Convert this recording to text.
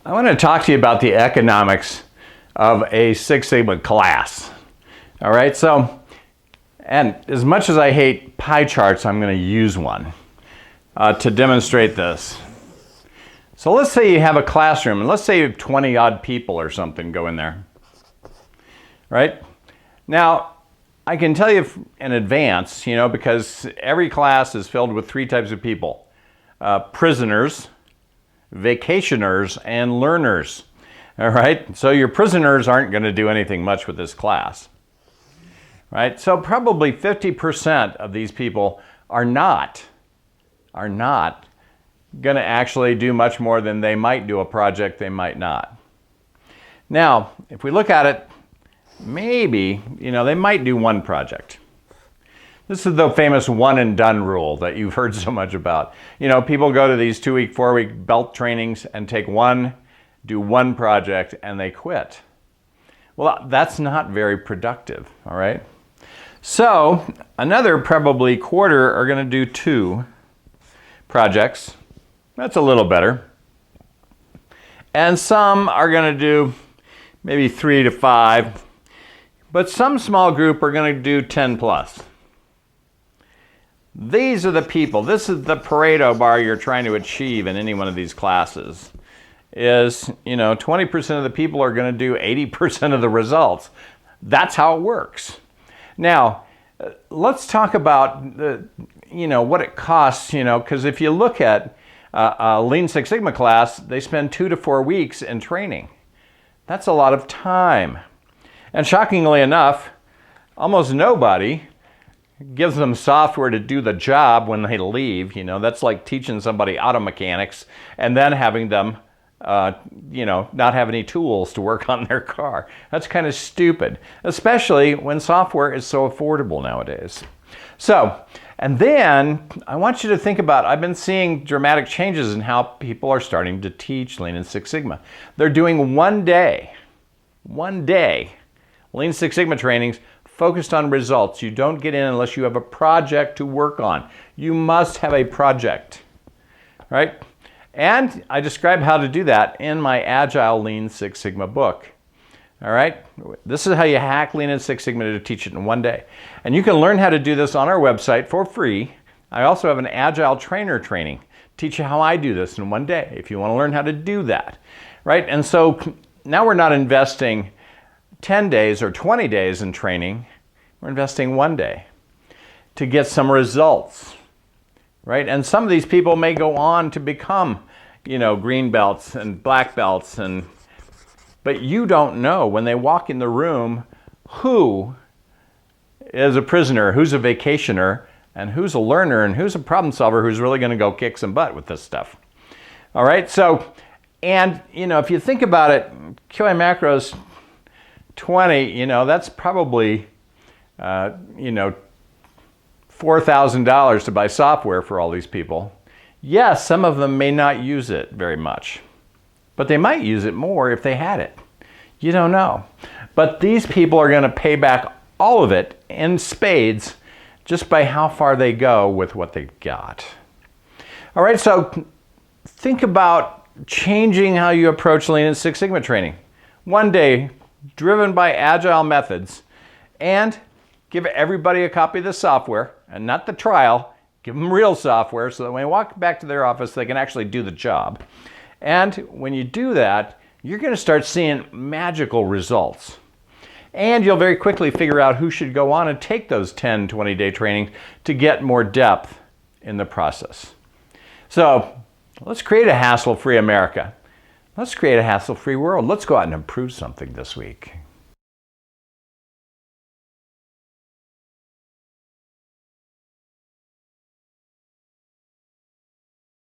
I want to talk to you about the economics of a Six Sigma class. All right, so, and as much as I hate pie charts, I'm going to use one to demonstrate this. So let's say you have a classroom, and let's say you have 20 odd people or something go in there, right? Now, I can tell you in advance, because every class is filled with three types of people: prisoners, vacationers, and learners. All right, so your prisoners aren't going to do anything much with this class, right? So probably 50% of these people are not going to actually do much more than they might do a project, they might not. Now, if we look at it, maybe, they might do one project. This is the famous one and done rule that you've heard so much about. People go to these 2-week, 4-week belt trainings and do one project and they quit. Well, that's not very productive, all right? So another probably quarter are going to do 2 projects. That's a little better. And some are going to do maybe 3 to 5, but some small group are going to do 10 plus. These are the people. This is the Pareto bar you're trying to achieve in any one of these classes. Is, 20% of the people are going to do 80% of the results. That's how it works. Now, let's talk about what it costs, because if you look at a Lean Six Sigma class, they spend 2 to 4 weeks in training. That's a lot of time. And shockingly enough, almost nobody gives them software to do the job when they leave. That's like teaching somebody auto mechanics and then having them, not have any tools to work on their car. That's kind of stupid, especially when software is so affordable nowadays. So, and then I want you to think about, I've been seeing dramatic changes in how people are starting to teach Lean and Six Sigma. They're doing one day Lean Six Sigma trainings focused on results. You don't get in unless you have a project to work on. You must have a project, right? And I describe how to do that in my Agile Lean Six Sigma book. All right, this is how you hack Lean and Six Sigma to teach it in one day. And you can learn how to do this on our website for free. I also have an Agile trainer training, teach you how I do this in one day if you want to learn how to do that, right? And so now we're not investing 10 days or 20 days in training, we're investing one day to get some results, right? And some of these people may go on to become, green belts and black belts, but you don't know when they walk in the room who is a prisoner, who's a vacationer, and who's a learner, and who's a problem solver who's really going to go kick some butt with this stuff. All right, so, and, if you think about it, QI macros 20, that's probably, $4,000 to buy software for all these people. Yes, some of them may not use it very much, but they might use it more if they had it. You don't know. But these people are going to pay back all of it in spades just by how far they go with what they've got. All right, so think about changing how you approach Lean and Six Sigma training. One day, driven by agile methods, and give everybody a copy of the software, and not the trial. Give them real software so that when they walk back to their office, they can actually do the job. And when you do that, you're going to start seeing magical results. And you'll very quickly figure out who should go on and take those 10, 20-day trainings to get more depth in the process. So let's create a hassle-free America. Let's create a hassle-free world. Let's go out and improve something this week.